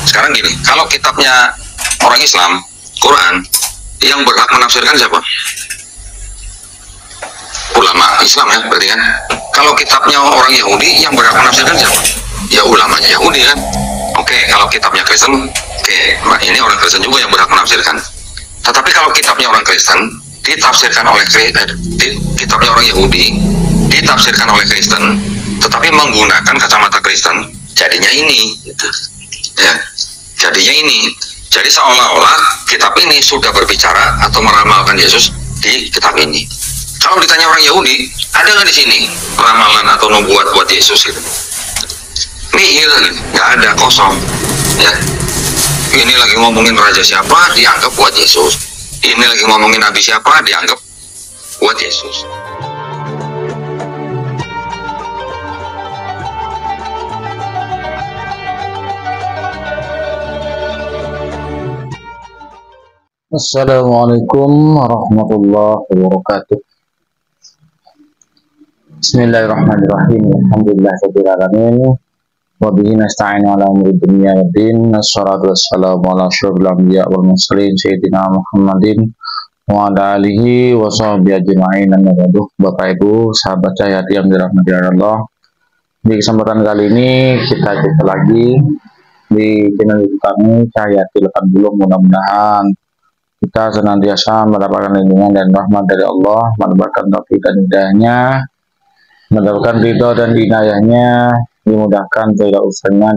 Sekarang gini, kalau kitabnya orang Islam, Quran, yang berhak menafsirkan siapa? Ulama Islam ya, berarti kan. Kalau kitabnya orang Yahudi, yang berhak menafsirkan siapa? Ya ulamanya Yahudi kan. Oke, kalau kitabnya Kristen, oke, ini orang Kristen juga yang berhak menafsirkan. Tetapi kalau kitabnya orang Kristen ditafsirkan oleh kitabnya orang Yahudi ditafsirkan oleh Kristen, tetapi menggunakan kacamata Kristen, jadinya ini, gitu. Ya, jadinya ini. Jadi seolah-olah kitab ini sudah berbicara atau meramalkan Yesus di kitab ini. Kalau ditanya orang Yahudi, ada nggak di sini ramalan atau nubuat buat Yesus gitu? Nihil, nggak ada, kosong. Ya, ini lagi ngomongin raja siapa, dianggap buat Yesus. Ini lagi ngomongin nabi siapa, dianggap buat Yesus. Assalamualaikum warahmatullahi wabarakatuh. Bismillahirrahmanirrahim. Alhamdulillahirabbil alamin. Wa bihi nasta'inu ala umuri dunya waddin. Wassalatu wassalamu ala asyrofil anbiya wal mursalin sayyidina Muhammadin wa ala alihi wa sahbihi ajma'in. Bapak Ibu, sahabat Cahyati yang dirahmati Allah. Di kesempatan kali ini kita jumpa lagi di channel YouTube kami Cahyati 80. Mudah-mudahan kita senantiasa mendapatkan lindungan dan rahmat dari Allah, mendapatkan taufik dan hidayahnya, mendapatkan ridho dan inayahnya, dimudahkan segala usahanya,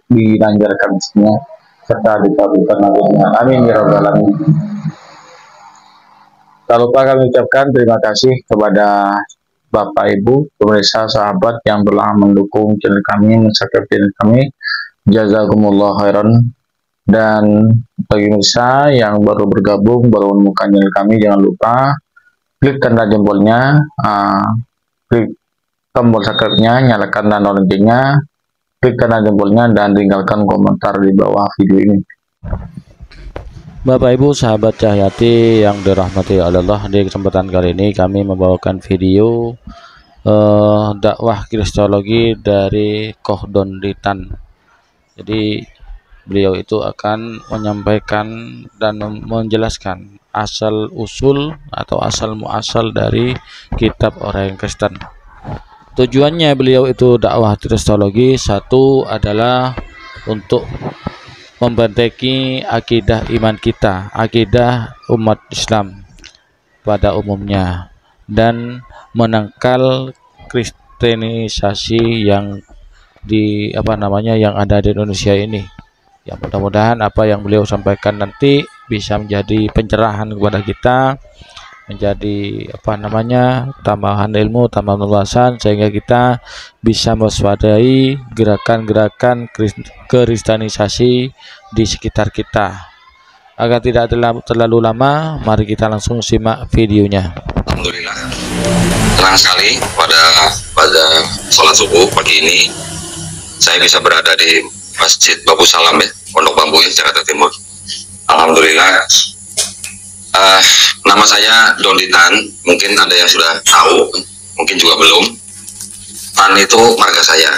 dilancarkan rezekinya, serta dikabulkan amalnya. Amin ya rabbal alamin. Tak lupa kami ucapkan terima kasih kepada Bapak Ibu, pemirsa, sahabat yang telah mendukung channel kami, men-subscribe channel kami. Jazakumullah khairan. Dan bagi pemirsa yang baru bergabung, baru menemukan channel kami, jangan lupa klik tanda jempolnya, klik tombol subscribe-nya, nyalakan tanda loncengnya, klik tanda jempolnya, dan tinggalkan komentar di bawah video ini. Bapak Ibu sahabat Cahyati yang dirahmati Allah, di kesempatan kali ini kami membawakan video dakwah kristologi dari Koh Don Ritan. Jadi beliau itu akan menyampaikan dan menjelaskan asal usul atau asal muasal dari kitab orang Kristen. Tujuannya beliau itu dakwah kristologi, satu adalah untuk membentengi akidah iman kita, akidah umat Islam pada umumnya, dan menangkal kristenisasi yang yang ada di Indonesia ini. Ya, mudah-mudahan apa yang beliau sampaikan nanti bisa menjadi pencerahan kepada kita, menjadi tambahan ilmu, tambahan wawasan, sehingga kita bisa mewaspadai gerakan-gerakan kristenisasi di sekitar kita. Agar tidak terlalu lama, mari kita langsung simak videonya. Alhamdulillah, senang sekali pada sholat subuh pagi ini saya bisa berada di Masjid Babu Salam ya, Pondok Bambu ya, Jakarta Timur. Alhamdulillah. Nama saya Don Ritan, mungkin ada yang sudah tahu, mungkin juga belum. Tan itu marga saya.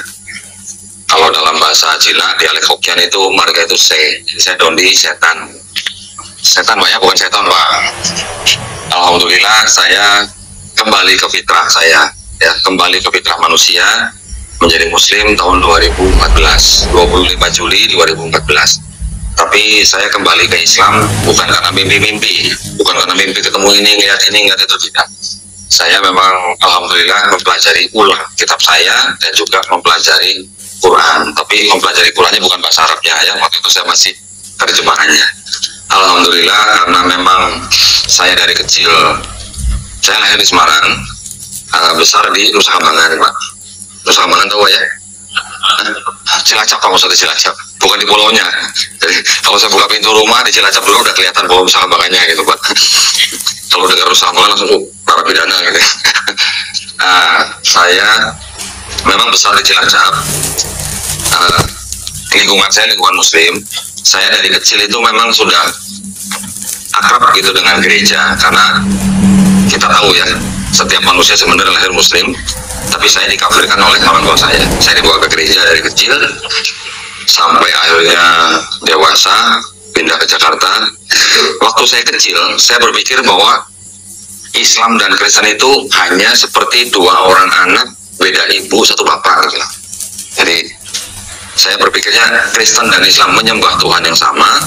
Kalau dalam bahasa Cina, dialek Hokkien itu marga itu se. Jadi saya Dondi, setan. Setan Pak ya, bukan setan Pak. Alhamdulillah saya kembali ke fitrah saya, ya, kembali ke fitrah manusia, menjadi muslim tahun 2014, 25 Juli 2014. Tapi saya kembali ke Islam bukan karena mimpi-mimpi, bukan karena mimpi ketemu ini, lihat itu, tidak. Saya memang alhamdulillah mempelajari ulang kitab saya dan juga mempelajari Quran. Tapi mempelajari Qurannya bukan bahasa Arabnya ya, waktu itu saya masih terjemahannya. Alhamdulillah, karena memang saya dari kecil, saya lahir di Semarang, besar di Nusa Kambangan Pak. Nusa Kambangan tahu ya? Cilacap, kamu di Cilacap, bukan di pulaunya. Jadi kalau saya buka pintu rumah di Cilacap dulu udah kelihatan pulau Nusa Kambangannya gitu Pak. Kalau dengar Nusa Kambangan langsung narapidana gitu. Saya memang besar di Cilacap. Lingkungan saya lingkungan muslim. Saya dari kecil itu memang sudah akrab gitu dengan gereja, karena kita tahu ya, setiap manusia sebenarnya lahir muslim, tapi saya dikafirkan oleh orang tua saya. Saya dibawa ke gereja dari kecil sampai akhirnya dewasa, pindah ke Jakarta. Waktu saya kecil, saya berpikir bahwa Islam dan Kristen itu hanya seperti dua orang anak, beda ibu, satu bapak gitu. Jadi saya berpikirnya Kristen dan Islam menyembah Tuhan yang sama,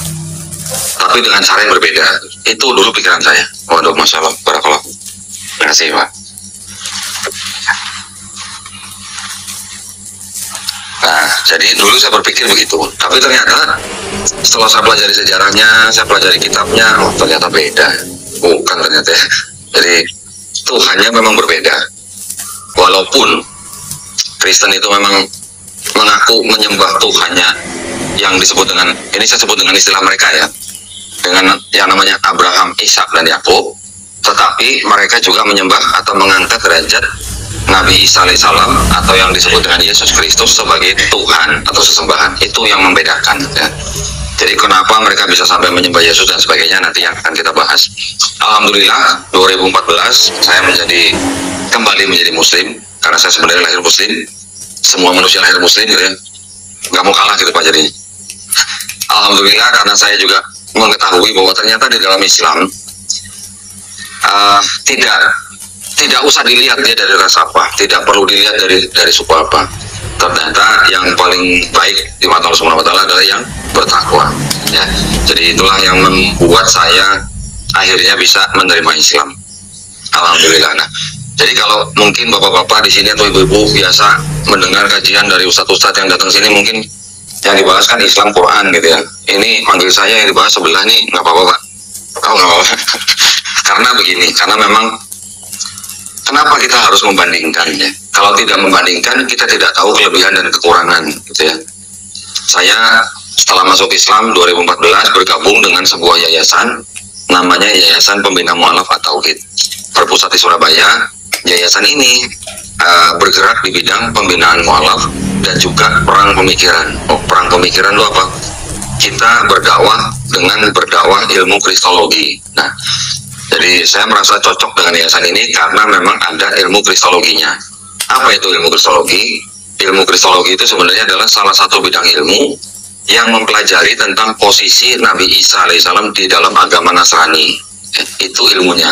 tapi dengan cara yang berbeda. Itu dulu pikiran saya. Waduh, Masya Allah, barakallah. Terima kasih, Pak. Nah, jadi dulu saya berpikir begitu. Tapi ternyata setelah saya pelajari sejarahnya, saya pelajari kitabnya, oh ternyata beda. Bukan ternyata ya. Jadi Tuhannya memang berbeda. Walaupun Kristen itu memang mengaku menyembah Tuhannya yang disebut dengan, ini saya sebut dengan istilah mereka ya, dengan yang namanya Abraham, Ishak, dan Yakub, tetapi mereka juga menyembah atau mengangkat derajat Nabi Isa alaihissalam atau yang disebut dengan Yesus Kristus sebagai Tuhan atau sesembahan. Itu yang membedakan ya. Jadi kenapa mereka bisa sampai menyembah Yesus dan sebagainya nanti yang akan kita bahas. Alhamdulillah 2014 saya kembali menjadi Muslim, karena saya sebenarnya lahir Muslim. Semua manusia lahir Muslim gitu ya, nggak mau kalah gitu Pak. Jadi alhamdulillah karena saya juga mengetahui bahwa ternyata di dalam Islam tidak usah dilihat dia dari ras apa, tidak perlu dilihat dari suku apa. Ternyata yang paling baik di mata Allah Subhanahu wa Ta'ala adalah yang bertakwa ya. Jadi itulah yang membuat saya akhirnya bisa menerima Islam, alhamdulillah. Nah, jadi kalau mungkin bapak-bapak di sini atau ibu-ibu biasa mendengar kajian dari ustadz-ustadz yang datang sini, mungkin yang dibahas kan Islam Quran gitu ya. Ini manggil saya yang dibahas sebelah nih, nggak apa-apa Pak. Oh nggak apa-apa. Karena begini, karena memang kenapa kita harus membandingkan ya? Kalau tidak membandingkan, kita tidak tahu kelebihan dan kekurangan gitu ya. Saya setelah masuk Islam 2014 bergabung dengan sebuah yayasan, namanya Yayasan Pembina Mu'alaf At-Tauhid, berpusat di Surabaya. Yayasan ini bergerak di bidang pembinaan mu'alaf dan juga perang pemikiran. Oh, perang pemikiran itu apa? Kita berdakwah dengan berdakwah ilmu kristologi. Nah, jadi saya merasa cocok dengan yayasan ini karena memang ada ilmu kristologinya. Apa itu ilmu kristologi? Ilmu kristologi itu sebenarnya adalah salah satu bidang ilmu yang mempelajari tentang posisi Nabi Isa alaihissalam di dalam agama Nasrani. Itu ilmunya.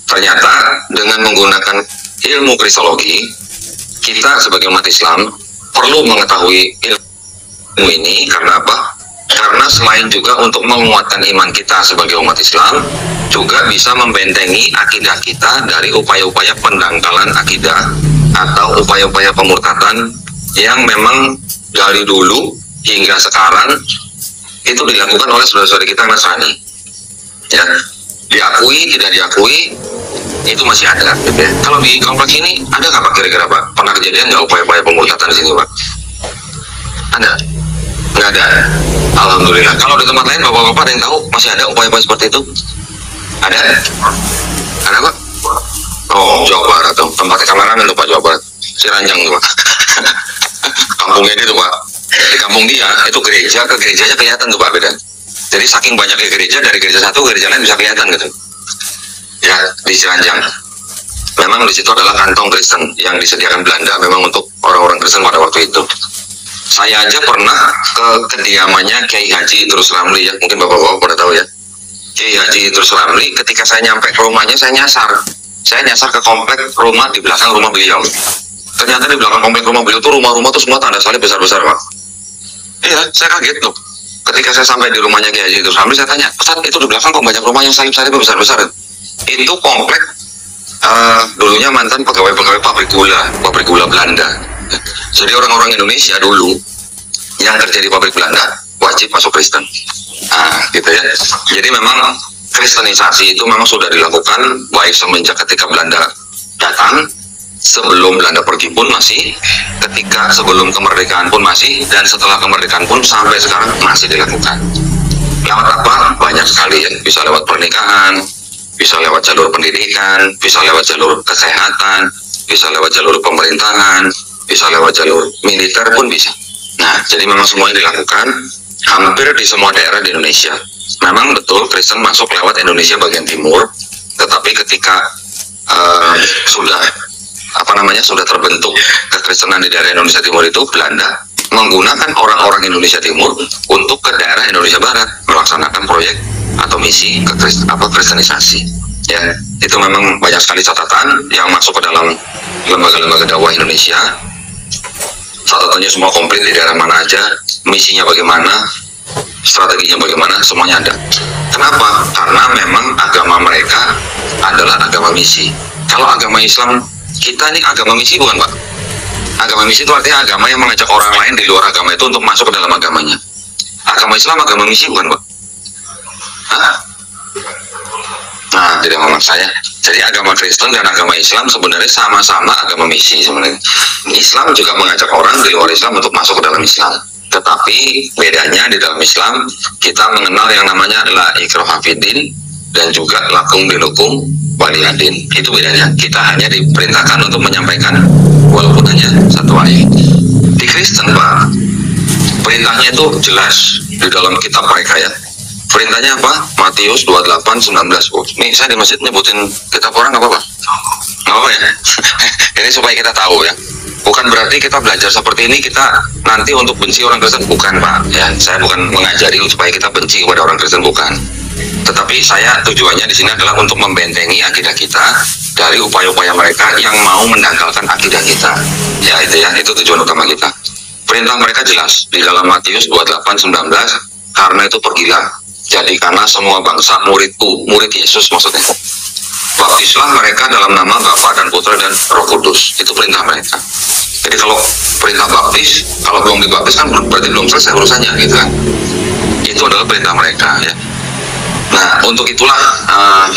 Ternyata dengan menggunakan ilmu kristologi, kita sebagai umat Islam perlu mengetahui ilmu ini. Karena apa? Karena selain juga untuk menguatkan iman kita sebagai umat Islam, juga bisa membentengi akidah kita dari upaya-upaya pendangkalan akidah atau upaya-upaya pemurtadan yang memang dari dulu hingga sekarang itu dilakukan oleh saudara-saudara kita Nasrani ya. Diakui, tidak diakui, itu masih ada gitu ya. Kalau di kompleks ini ada nggak Pak kira-kira Pak? Pernah kejadian nggak upaya-upaya pemurtadan di sini Pak? Ada? Nggak ada? Alhamdulillah. Kalau di tempat lain bapak-bapak ada yang tahu masih ada upaya-upaya seperti itu? Ada? Ada Pak? Oh, Jawa Barat tuh. Tempatnya kameramen tuh Pak, Jawa Barat. Ciranjang tuh Pak. Kampungnya ini tuh Pak. Di kampung dia itu gereja ke gerejanya kelihatan tuh Pak beda. Jadi saking banyaknya gereja, dari gereja satu ke gereja lain bisa kelihatan gitu. Ya, di Ciranjang. Memang di situ adalah kantong Kristen yang disediakan Belanda memang untuk orang-orang Kristen pada waktu itu. Saya aja pernah ke kediamannya Kiai Haji Idrus Ramli ya, mungkin bapak-bapak pada tahu ya. Kiai Haji Idrus Ramli, ketika saya nyampe ke rumahnya, saya nyasar ke komplek rumah di belakang rumah beliau. Ternyata di belakang komplek rumah beliau tuh rumah-rumah tuh semua tanda salib besar-besar Pak. Iya, saya kaget loh. Ketika saya sampai di rumahnya Kiai Haji Idrus Ramli, saya tanya, Ustaz, itu di belakang kok banyak rumah yang salib-salib besar-besar? Itu komplek dulunya mantan pegawai-pegawai pabrik gula Belanda. Jadi orang-orang Indonesia dulu yang kerja di pabrik Belanda wajib masuk Kristen. Nah, gitu ya. Jadi memang kristenisasi itu memang sudah dilakukan baik semenjak ketika Belanda datang, sebelum Belanda pergi pun masih, ketika sebelum kemerdekaan pun masih, dan setelah kemerdekaan pun sampai sekarang masih dilakukan. Lewat apa? Banyak sekali ya. Bisa lewat pernikahan, bisa lewat jalur pendidikan, bisa lewat jalur kesehatan, bisa lewat jalur pemerintahan, bisa lewat jalur militer pun bisa. Nah, jadi memang semuanya dilakukan hampir di semua daerah di Indonesia. Memang betul Kristen masuk lewat Indonesia bagian timur, tetapi ketika sudah terbentuk kekristenan di daerah Indonesia Timur itu, Belanda menggunakan orang-orang Indonesia Timur untuk ke daerah Indonesia Barat melaksanakan proyek atau misi kristenisasi. Ya, itu memang banyak sekali catatan yang masuk ke dalam lembaga-lembaga dakwah Indonesia. Catatannya semua komplit, di daerah mana aja, misinya bagaimana, strateginya bagaimana, semuanya ada. Kenapa? Karena memang agama mereka adalah agama misi. Kalau agama Islam, kita ini agama misi bukan, Pak? Agama misi itu artinya agama yang mengajak orang lain di luar agama itu untuk masuk ke dalam agamanya. Agama Islam agama misi bukan, Pak? Hah? Nah, tidak memang saya. Jadi agama Kristen dan agama Islam sebenarnya sama-sama agama misi sebenarnya. Islam juga mengajak orang di luar Islam untuk masuk ke dalam Islam. Tetapi bedanya di dalam Islam kita mengenal yang namanya la ikraha fiddin dan juga lakum dinukum waliyadin. Itu bedanya. Kita hanya diperintahkan untuk menyampaikan walaupun hanya satu ayat. Di Kristen, Pak, perintahnya itu jelas di dalam kitab mereka ya. Perintahnya apa? Matius 28:19. Oh, nih saya di masjid nyebutin kitab orang nggak apa-apa? Nggak apa ya? Ini supaya kita tahu ya. Bukan berarti kita belajar seperti ini kita nanti untuk benci orang Kristen, bukan, Pak. Ya, saya bukan mengajari supaya kita benci kepada orang Kristen, bukan. Tetapi saya tujuannya di sini adalah untuk membentengi akidah kita dari upaya-upaya mereka yang mau mendangkalkan akidah kita. Ya itu ya, itu tujuan utama kita. Perintah mereka jelas di dalam Matius 28:19. Karena itu pergilah, jadikanlah semua bangsa muridku, murid Yesus maksudnya. Baptislah mereka dalam nama Bapa dan Putra dan Roh Kudus. Itu perintah mereka. Jadi kalau perintah baptis, kalau belum dibaptis kan berarti belum selesai urusannya gitu kan. Itu adalah perintah mereka ya. Nah, untuk itulah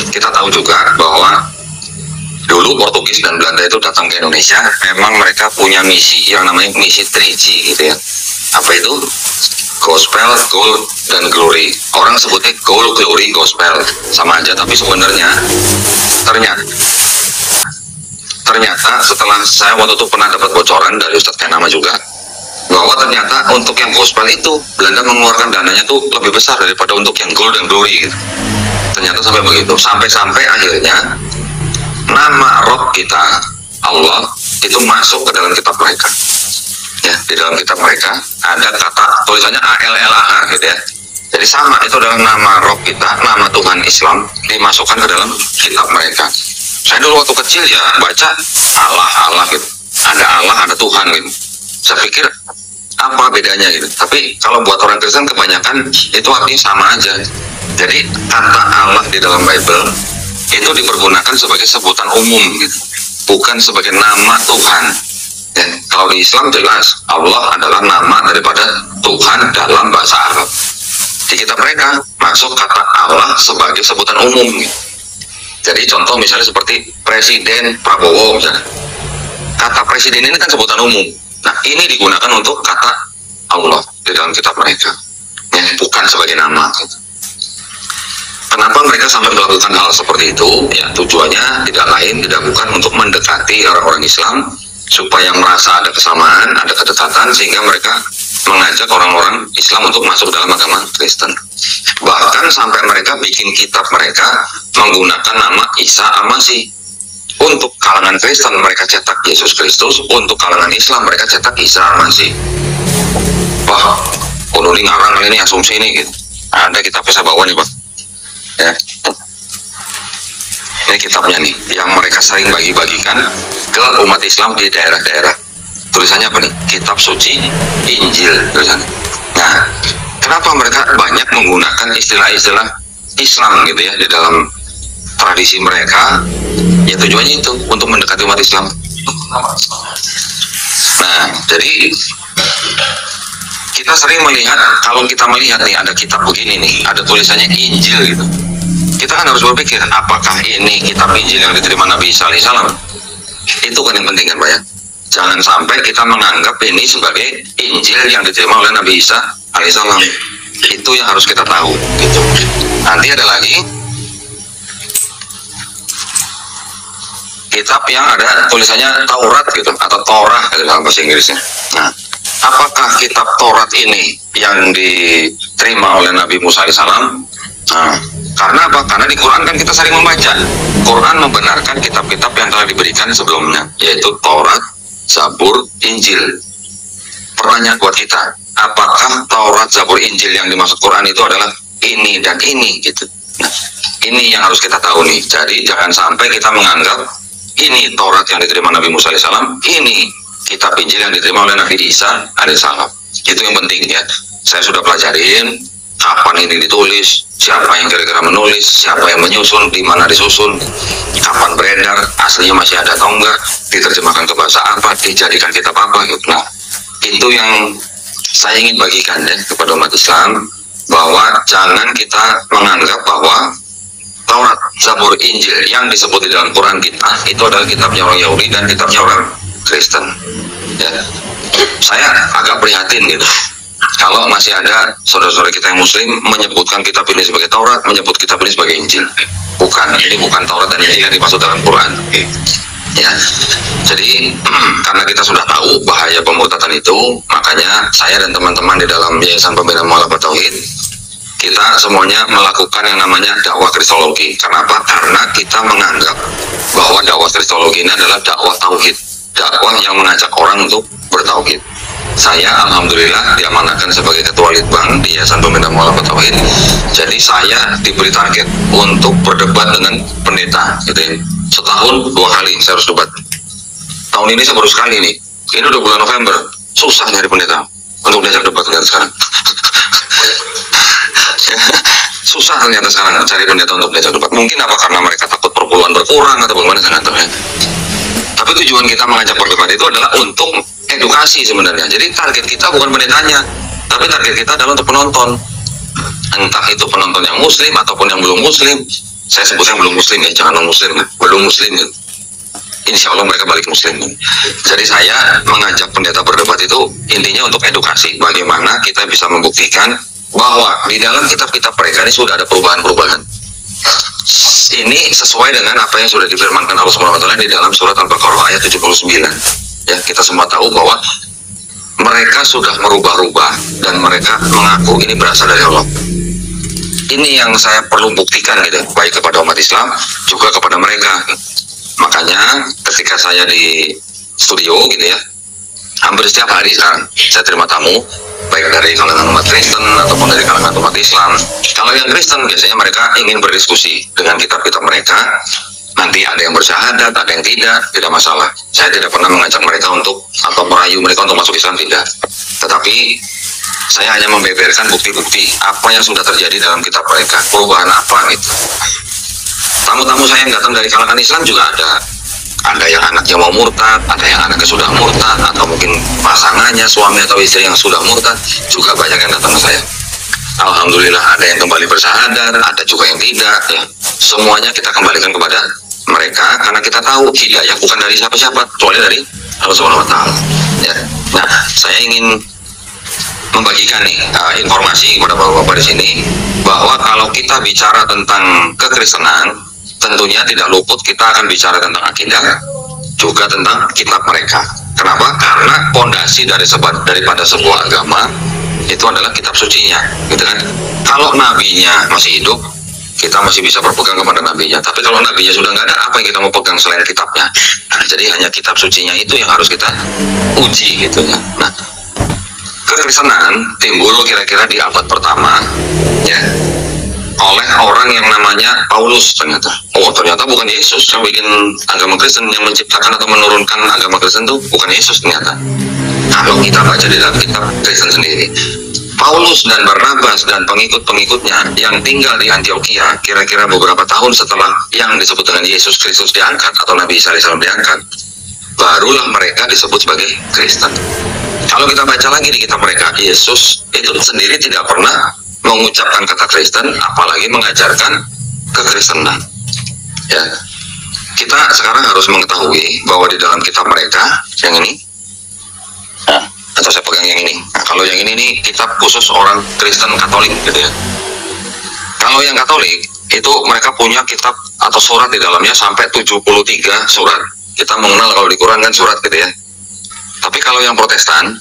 kita tahu juga bahwa dulu Portugis dan Belanda itu datang ke Indonesia, memang mereka punya misi yang namanya misi 3G gitu ya. Apa itu? Gospel, Gold, dan Glory. Orang sebutnya Gold, Glory, Gospel sama aja, tapi sebenarnya ternyata setelah saya waktu itu pernah dapat bocoran dari Ustadz Kenama juga, bahwa ternyata untuk yang Gospel itu Belanda mengeluarkan dananya tuh lebih besar daripada untuk yang Gold dan Glory gitu. Ternyata sampai begitu, sampai akhirnya nama Rob kita, Allah, itu masuk ke dalam kitab mereka. Ya, di dalam kitab mereka ada kata tulisannya ALLAH gitu ya. Jadi sama, itu adalah nama Rob kita, nama Tuhan Islam dimasukkan ke dalam kitab mereka. Saya dulu waktu kecil ya baca Allah gitu. Ada Allah, ada Tuhan gitu. Saya pikir apa bedanya gitu. Tapi kalau buat orang Kristen kebanyakan itu artinya sama aja. Jadi kata Allah di dalam Bible itu dipergunakan sebagai sebutan umum gitu, bukan sebagai nama Tuhan. Ya, kalau di Islam jelas Allah adalah nama daripada Tuhan dalam bahasa Arab. Di kitab mereka masuk kata Allah sebagai sebutan umum gitu. Jadi contoh misalnya seperti Presiden Prabowo misalnya. Kata presiden ini kan sebutan umum. Nah, ini digunakan untuk kata Allah di dalam kitab mereka. Ya, bukan sebagai nama gitu. Kenapa mereka sampai melakukan hal seperti itu? Ya, tujuannya tidak lain, tidak bukan untuk mendekati orang-orang Islam supaya merasa ada kesamaan, ada kedekatan, sehingga mereka mengajak orang-orang Islam untuk masuk dalam agama Kristen. Bahkan sampai mereka bikin kitab mereka menggunakan nama Isa Al-Masih. Untuk kalangan Kristen mereka cetak Yesus Kristus, untuk kalangan Islam mereka cetak Isa Al-Masih. Wah, kudu ngarang ini asumsi ini gitu. Ada kitabnya saya bawa nih, Pak. Ya. Ini kitabnya nih, yang mereka sering bagi-bagikan ke umat Islam di daerah-daerah. Tulisannya apa nih? Kitab suci Injil tulisannya. Nah, kenapa mereka banyak menggunakan istilah-istilah Islam gitu ya di dalam tradisi mereka? Ya tujuannya itu untuk mendekati umat Islam. Nah, jadi kita sering melihat, kalau kita melihat nih ada kitab begini nih, ada tulisannya Injil gitu. Kita kan harus berpikir, apakah ini kitab Injil yang diterima Nabi Isa alaihissalam? Itu kan yang penting kan, Pak ya. Jangan sampai kita menganggap ini sebagai Injil yang diterima oleh Nabi Isa alaihissalam. Itu yang harus kita tahu gitu. Nanti ada lagi kitab yang ada tulisannya Taurat gitu, atau Torah dalam bahasa Inggrisnya. Nah, apakah kitab Taurat ini yang diterima oleh Nabi Musa alaihissalam? Nah, karena apa? Karena di Quran kan kita sering membaca. Quran membenarkan kitab-kitab yang telah diberikan sebelumnya, yaitu Taurat, Zabur, Injil. pertanyaan buat kita, apakah Taurat, Zabur, Injil yang dimaksud Quran itu adalah ini dan ini gitu. Nah, ini yang harus kita tahu nih. Jadi jangan sampai kita menganggap ini Taurat yang diterima Nabi Musa alaihissalam, ini kitab Injil yang diterima oleh Nabi Isa alaihissalam. Itu yang penting ya. Saya sudah pelajarin kapan ini ditulis, siapa yang kira-kira menulis, siapa yang menyusun, di mana disusun, kapan beredar, aslinya masih ada atau enggak, diterjemahkan ke bahasa apa, dijadikan kitab apa gitu. Nah, itu yang saya ingin bagikan ya kepada umat Islam, bahwa jangan kita menganggap bahwa Taurat, Zabur, Injil yang disebut di dalam Quran kita itu adalah kitabnya orang Yahudi dan kitabnya orang Kristen. Ya. Saya agak prihatin gitu kalau masih ada saudara-saudara kita yang Muslim menyebutkan kitab ini sebagai Taurat, menyebut kitab ini sebagai Injil. Bukan, ini bukan Taurat dan Injil yang dimaksud dalam Quran. Ya, jadi karena kita sudah tahu bahaya pemurtadan itu, makanya saya dan teman-teman di dalam Yayasan Pembinaan Mu'alafat Tauhid, kita semuanya melakukan yang namanya dakwah kristologi. Kenapa? Karena kita menganggap bahwa dakwah kristologi ini adalah dakwah tauhid, dakwah yang mengajak orang untuk bertauhid. Saya alhamdulillah diamanahkan sebagai ketua Litbang di Yayasan Pembinaan Mu'alafat Tauhid. Jadi saya diberi target untuk berdebat dengan pendeta gitu ya. Setahun 2 kali saya harus debat. Tahun ini saya baru sekali nih. Ini udah bulan November. Susah nyari pendeta untuk diajak debat ternyata sekarang. Susah ternyata sekarang cari pendeta untuk diajak debat. Mungkin apa karena mereka takut perpuluhan berkurang atau bagaimana, saya nggak tahu ya. Tapi tujuan kita mengajak berdebat itu adalah untuk edukasi sebenarnya. Jadi target kita bukan pendetanya, tapi target kita adalah untuk penonton. Entah itu penonton yang Muslim ataupun yang belum Muslim. Saya sebutnya belum Muslim ya, jangan non Muslim ya. Belum Muslim ya. Insya Allah mereka balik Muslim. Jadi saya mengajak pendeta berdebat itu intinya untuk edukasi. Bagaimana kita bisa membuktikan bahwa di dalam kitab-kitab mereka ini sudah ada perubahan-perubahan. Ini sesuai dengan apa yang sudah difirmankan Allah SWT di dalam surat Al-Baqarah ayat 79. Ya, kita semua tahu bahwa mereka sudah merubah-rubah dan mereka mengaku ini berasal dari Allah. Ini yang saya perlu buktikan gitu, baik kepada umat Islam juga kepada mereka. Makanya ketika saya di studio gitu ya, hampir setiap hari sekarang saya terima tamu baik dari kalangan umat Kristen ataupun dari kalangan umat Islam. Kalau yang Kristen biasanya mereka ingin berdiskusi dengan kitab-kitab mereka. Nanti ada yang bersyahadat, ada yang tidak masalah. Saya tidak pernah mengajak mereka untuk atau merayu mereka untuk masuk Islam, tidak. Tetapi saya hanya membeberkan bukti-bukti apa yang sudah terjadi dalam kitab mereka, perubahan apa gitu. Tamu-tamu saya yang datang dari kalangan Islam juga ada. Ada yang anaknya mau murtad, ada yang anaknya sudah murtad, atau mungkin pasangannya, suami atau istri yang sudah murtad, juga banyak yang datang ke saya. Alhamdulillah ada yang kembali bersahadat, ada juga yang tidak ya. Semuanya kita kembalikan kepada mereka karena kita tahu hidayah bukan dari siapa-siapa kecuali dari Allah SWT ya. Nah, saya ingin membagikan nih informasi kepada bapak-bapak di sini bahwa kalau kita bicara tentang kekristenan, tentunya tidak luput kita akan bicara tentang akidah juga tentang kitab mereka. Kenapa? Karena fondasi daripada sebuah agama itu adalah kitab sucinya, gitu kan? Kalau nabinya masih hidup, kita masih bisa berpegang kepada nabinya. Tapi kalau nabinya sudah nggak ada, apa yang kita mau pegang selain kitabnya? Nah, jadi hanya kitab sucinya itu yang harus kita uji, gitu ya. Nah, kekristenan timbul kira-kira di abad pertama, ya, oleh orang yang namanya Paulus ternyata. Oh, ternyata bukan Yesus yang bikin agama Kristen, yang menciptakan atau menurunkan agama Kristen itu bukan Yesus ternyata. Kalau kita baca di dalam kitab Kristen sendiri, Paulus dan Barnabas dan pengikut-pengikutnya yang tinggal di Antioquia kira-kira beberapa tahun setelah yang disebut dengan Yesus Kristus diangkat atau Nabi Isa AS diangkat, barulah mereka disebut sebagai Kristen. Kalau kita baca lagi di kitab mereka, Yesus itu sendiri tidak pernah mengucapkan kata Kristen, apalagi mengajarkan kekristenan. Ya, kita sekarang harus mengetahui bahwa di dalam kitab mereka yang ini, atau saya pegang yang ini. Nah, kalau yang ini nih kitab khusus orang Kristen Katolik gitu ya. Kalau yang Katolik itu mereka punya kitab atau surat di dalamnya sampai 73 surat. Kita mengenal kalau di Quran kan surat gitu ya. Tapi kalau yang Protestan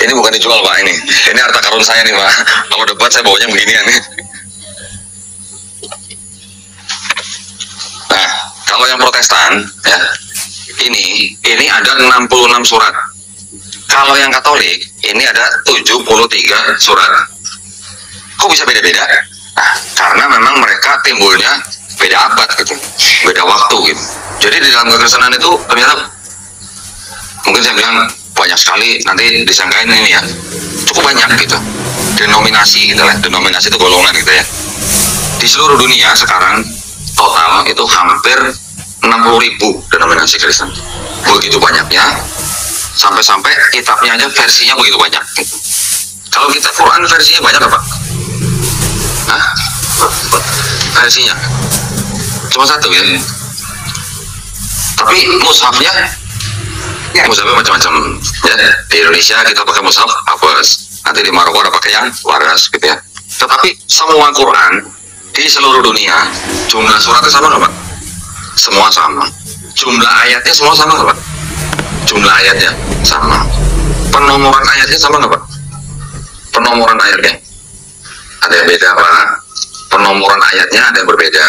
ini bukan dijual Pak, ini harta karun saya nih Pak. Kalau debat saya bawanya beginian nih. Protestan ya, ini ada 66 surat. Kalau yang Katolik ini ada 73 surat. Kok bisa beda-beda? Nah, karena memang mereka timbulnya beda abad gitu, beda waktu gitu. Jadi di dalam kekristenan itu ternyata mungkin saya bilang banyak sekali, nanti disangkain ini ya, cukup banyak gitu. Denominasi gitu lah, denominasi itu golongan gitu ya. Di seluruh dunia sekarang total itu hampir 60.000 denominasi Kristen. Begitu banyaknya, sampai-sampai kitabnya aja versinya begitu banyak gitu. Kalau kita Quran versinya banyak apa? Nah, versinya cuma satu ya. Tapi mushafnya macam-macam ya. Di Indonesia kita pakai mushaf Hafiz, nanti di Maroko ada pakai yang Waras gitu ya. Tetapi semua Quran di seluruh dunia jumlah suratnya sama nggak Pak? Semua sama. Jumlah ayatnya semua sama nggak Pak? Jumlah ayatnya sama. Penomoran ayatnya sama nggak Pak? Penomoran ayatnya ada yang beda Pak. Penomoran ayatnya ada yang berbeda.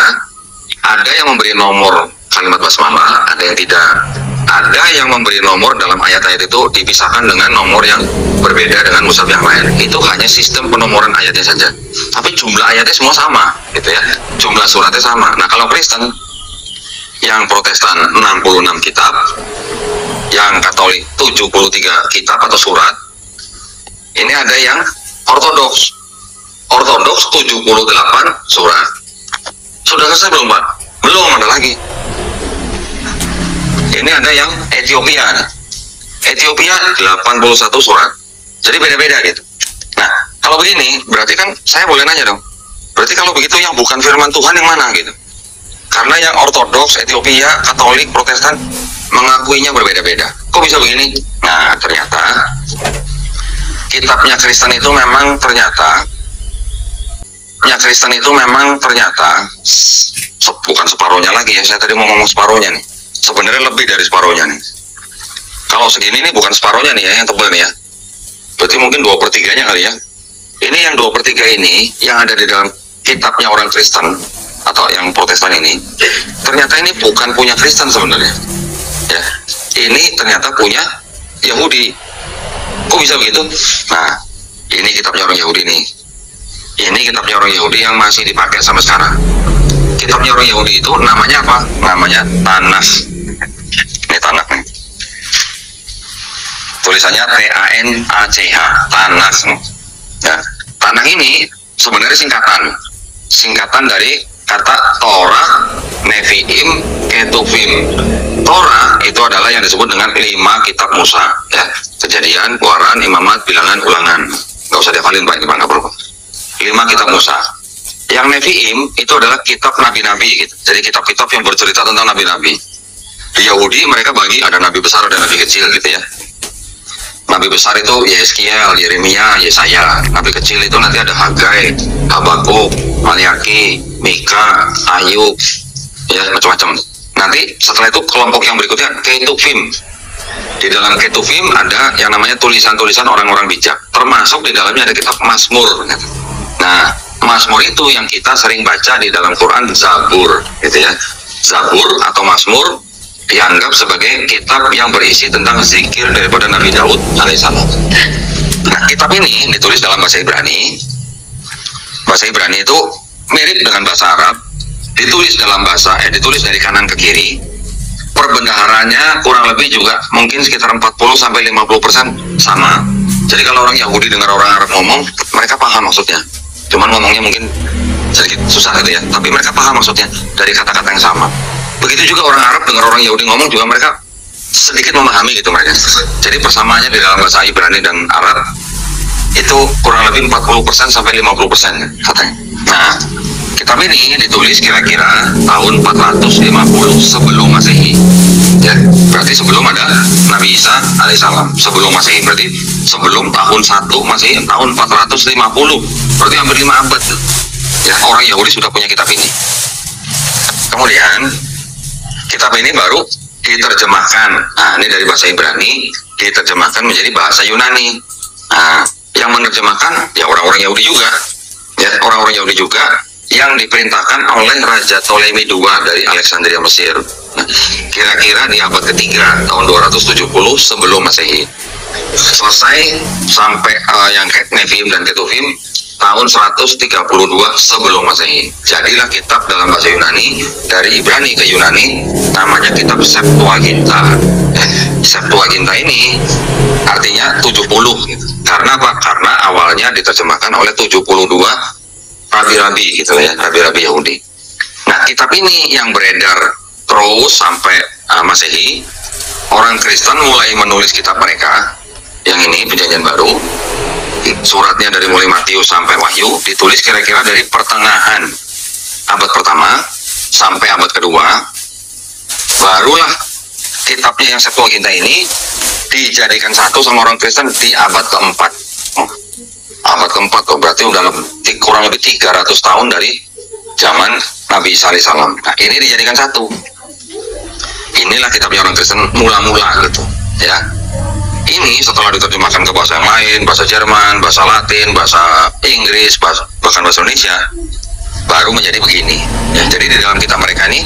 Ada yang memberi nomor kalimat basmalah, ada yang tidak. Ada yang memberi nomor dalam ayat-ayat itu dipisahkan dengan nomor yang berbeda dengan mushaf yang lain. Itu hanya sistem penomoran ayatnya saja. Tapi jumlah ayatnya semua sama, gitu ya. Jumlah suratnya sama. Nah, kalau Kristen, yang Protestan 66 kitab, yang Katolik 73 kitab atau surat. Ini ada yang Ortodoks. Ortodoks 78 surat. Sudah selesai belum Pak? Belum, ada lagi. Ini ada yang Ethiopia. Ethiopia 81 surat. Jadi beda-beda gitu. Nah, kalau begini, berarti kan saya boleh nanya dong. Berarti kalau begitu yang bukan firman Tuhan yang mana gitu? Karena yang Ortodoks, Ethiopia, Katolik, Protestan mengakuinya berbeda-beda. Kok bisa begini? Nah, ternyata kitabnya Kristen itu memang ternyata bukan separuhnya lagi ya. Saya tadi mau ngomong separuhnya nih. Sebenarnya lebih dari separuhnya nih. Kalau segini nih bukan separuhnya nih ya, yang tebal nih ya. Berarti mungkin 2/3-nya kali ya. Ini yang 2/3 ini yang ada di dalam kitabnya orang Kristen atau yang Protestan ini, ternyata ini bukan punya Kristen sebenarnya. Ya, ini ternyata punya Yahudi. Kok bisa begitu? Nah, ini kitabnya orang Yahudi nih. Ini kitabnya orang Yahudi yang masih dipakai sampai sekarang. Kitabnya orang Yahudi itu namanya apa? Namanya Tanakh. Ini Tanakh nih. Tulisannya T-A-N-A-C-H, Tanakh. Ya, Tanakh ini sebenarnya singkatan dari kata Torah, Nevi'im, Ketuvim. Torah itu adalah yang disebut dengan 5 kitab Musa, ya. Kejadian, Keluaran, Imamat, Bilangan, Ulangan. Nggak usah dihafalin Pak, ini Pak, nggak perlu. 5 kitab Musa. Yang Nevi'im itu adalah kitab nabi-nabi gitu. Jadi kitab-kitab yang bercerita tentang nabi-nabi. Di Yahudi mereka bagi ada nabi besar, ada nabi kecil gitu ya. Nabi besar itu Yeskiel, Yeremia, Yesaya. Nabi kecil itu nanti ada Hagai, Habakuk, Maliaki, Mika, Ayub, ya macam-macam. Nanti setelah itu kelompok yang berikutnya Ketuvim. Di dalam Ketuvim ada yang namanya tulisan-tulisan orang-orang bijak. Termasuk di dalamnya ada kitab Mazmur. Nah, Mazmur itu yang kita sering baca di dalam Quran, Zabur, gitu ya. Zabur atau Mazmur dianggap sebagai kitab yang berisi tentang zikir daripada Nabi Daud alaihissalam. Nah, kitab ini ditulis dalam bahasa Ibrani. Bahasa Ibrani itu mirip dengan bahasa Arab. Ditulis ditulis dari kanan ke kiri. Perbendaharanya kurang lebih juga mungkin sekitar 40-50% sama. Jadi kalau orang Yahudi dengar orang Arab ngomong, mereka paham maksudnya. Cuman ngomongnya mungkin sedikit susah gitu ya, tapi mereka paham maksudnya dari kata-kata yang sama. Begitu juga orang Arab dengar orang Yahudi ngomong juga mereka sedikit memahami gitu mereka. Jadi persamaannya di dalam bahasa Ibrani dan Arab itu kurang lebih 40% sampai 50% katanya. Nah, kitab ini ditulis kira-kira tahun 450 sebelum Masehi. Ya, berarti sebelum ada Nabi Isa alaihissalam. Sebelum Masehi, berarti sebelum tahun 1 Masehi, tahun 450. Berarti hampir 5 abad. Ya, orang Yahudi sudah punya kitab ini. Kemudian kitab ini baru diterjemahkan. Nah, ini dari bahasa Ibrani diterjemahkan menjadi bahasa Yunani. Nah, yang menerjemahkan ya orang-orang Yahudi juga. Ya, orang-orang Yahudi juga yang diperintahkan oleh Raja Ptolemy II dari Alexandria Mesir. Kira-kira di abad ketiga tahun 270 sebelum Masehi. Selesai sampai yang Nevi'im dan Ketuvim tahun 132 sebelum Masehi. Jadilah kitab dalam bahasa Yunani, dari Ibrani ke Yunani, namanya kitab Septuaginta. Septuaginta ini artinya 70 gitu. Karena apa? Karena awalnya diterjemahkan oleh 72 rabi-rabi gitu ya, rabi-rabi Yahudi. Nah, kitab ini yang beredar terus sampai Masehi. Orang Kristen mulai menulis kitab mereka, yang ini Perjanjian Baru. Suratnya dari mulai Matius sampai Wahyu ditulis kira-kira dari pertengahan abad pertama sampai abad kedua. Barulah kitabnya yang Septuaginta ini dijadikan satu sama orang Kristen di abad keempat. Abad keempat tuh berarti udah kurang lebih 300 tahun dari zaman Nabi Isa alaihissalam. Nah, ini dijadikan satu. Inilah kitabnya orang Kristen mula-mula gitu ya. Ini setelah diterjemahkan ke bahasa yang lain, bahasa Jerman, bahasa Latin, bahasa Inggris, bahkan bahasa Indonesia, baru menjadi begini ya. Jadi di dalam kitab mereka ini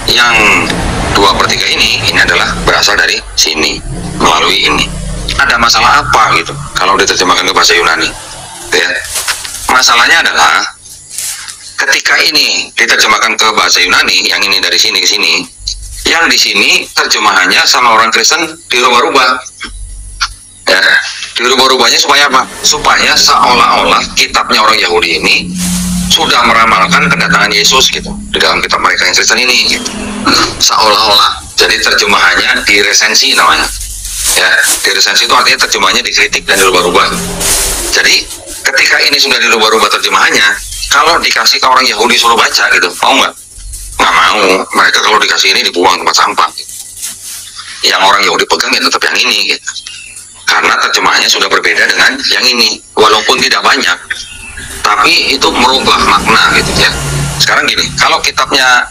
yang 2/3 ini adalah berasal dari sini, melalui ini. Ada masalah apa gitu kalau diterjemahkan ke bahasa Yunani ya? Masalahnya adalah ketika ini diterjemahkan ke bahasa Yunani, yang ini dari sini ke sini, yang di sini terjemahannya sama orang Kristen dirubah-rubah. Ya, dirubah-rubahnya supaya apa? Supaya seolah-olah kitabnya orang Yahudi ini sudah meramalkan kedatangan Yesus gitu di dalam kitab mereka yang Kristen ini gitu. Seolah-olah. Jadi terjemahannya diresensi namanya. Ya, diresensi itu artinya terjemahannya dikritik dan dirubah-rubah. Jadi ketika ini sudah dirubah-rubah terjemahannya, kalau dikasih ke orang Yahudi suruh baca gitu, mau nggak? Nggak mau. Mereka kalau dikasih ini dibuang tempat sampah. Yang orang Yahudi pegang ya tetap yang ini gitu. Karena terjemahannya sudah berbeda dengan yang ini, walaupun tidak banyak, tapi itu merubah makna gitu ya. Sekarang gini, kalau kitabnya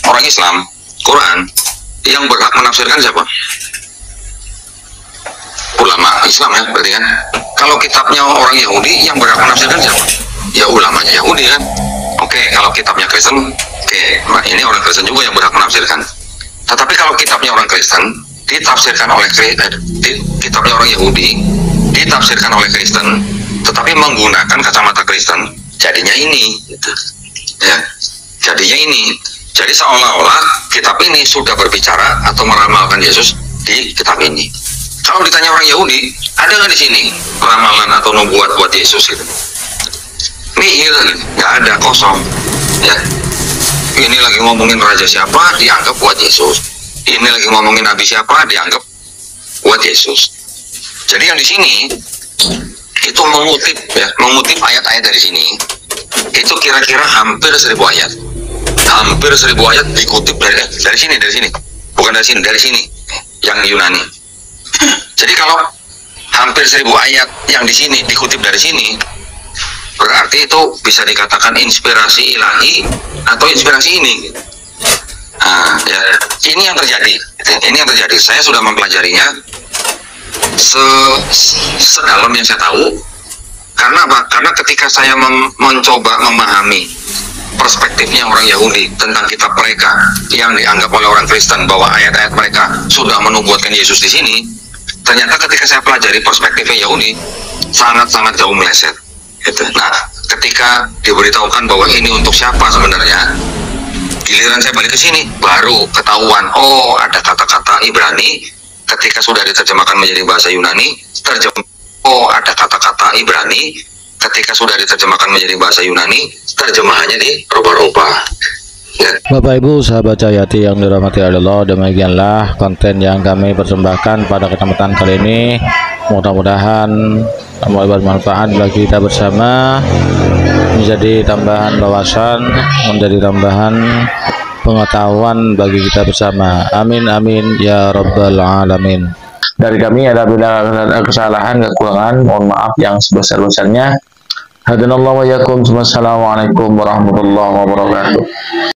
orang Islam, Quran, yang berhak menafsirkan siapa? Ulama Islam ya, berarti kan. Kalau kitabnya orang Yahudi, yang berhak menafsirkan siapa? Ya ulamanya Yahudi kan. Oke, kalau kitabnya Kristen, oke, ini orang Kristen juga yang berhak menafsirkan. Tetapi kalau kitabnya orang Kristen ditafsirkan oleh kitabnya orang Yahudi ditafsirkan oleh Kristen, tetapi menggunakan kacamata Kristen, jadinya ini gitu. Ya, jadinya ini. Jadi seolah-olah kitab ini sudah berbicara atau meramalkan Yesus di kitab ini. Kalau ditanya orang Yahudi, ada nggak di sini ramalan atau nubuat buat Yesus gitu? Nihil, nggak ada, kosong. Ya, ini lagi ngomongin raja siapa dianggap buat Yesus. Ini lagi ngomongin nabi siapa dianggap buat Yesus. Jadi yang di sini itu mengutip ayat-ayat dari sini. Itu kira-kira hampir 1000 ayat. Hampir 1000 ayat dikutip dari sini, bukan dari sini, yang Yunani. Jadi kalau hampir 1000 ayat yang di sini dikutip dari sini, berarti itu bisa dikatakan inspirasi ilahi atau inspirasi ini. Nah, ya, ini yang terjadi. Saya sudah mempelajarinya sedalam yang saya tahu. Karena apa? Karena ketika saya mencoba memahami perspektifnya orang Yahudi tentang kitab mereka yang dianggap oleh orang Kristen bahwa ayat-ayat mereka sudah menubuatkan Yesus di sini, ternyata ketika saya pelajari perspektifnya Yahudi sangat-sangat jauh meleset. Gitu. Nah, ketika diberitahukan bahwa ini untuk siapa sebenarnya, giliran saya balik ke sini, baru ketahuan, oh ada kata-kata Ibrani ketika sudah diterjemahkan menjadi bahasa Yunani, ada kata-kata Ibrani ketika sudah diterjemahkan menjadi bahasa Yunani, terjemahannya dirubah-rubah. Ya. Bapak Ibu sahabat Cahyati yang dirahmati Allah, demikianlah konten yang kami persembahkan pada kesempatan kali ini. Mudah-mudahan bermanfaat bagi kita bersama, menjadi tambahan wawasan, menjadi tambahan pengetahuan bagi kita bersama. Amin amin ya rabbal alamin. Dari kami ada bila kesalahan, kekurangan, mohon maaf yang sebesar-besarnya. Hadanallahu wa iyyakum. Wassalamualaikum warahmatullahi wabarakatuh.